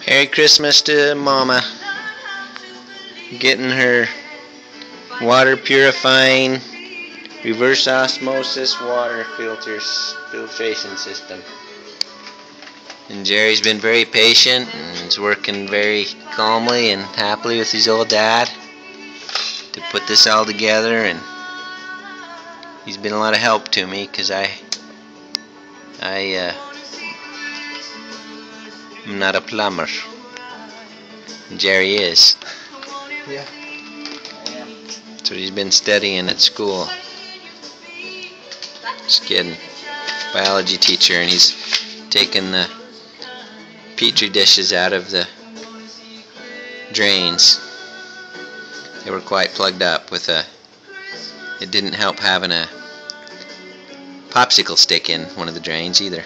Merry Christmas to Mama, getting her water purifying reverse osmosis water filtration system. And Jerry's been very patient and is working very calmly and happily with his old dad to put this all together, and he's been a lot of help to me because I'm not a plumber. Jerry is. Yeah. That's what he's been studying at school. Just kidding. Biology teacher, and he's taken the petri dishes out of the drains. They were quite plugged up with it didn't help having a popsicle stick in one of the drains either.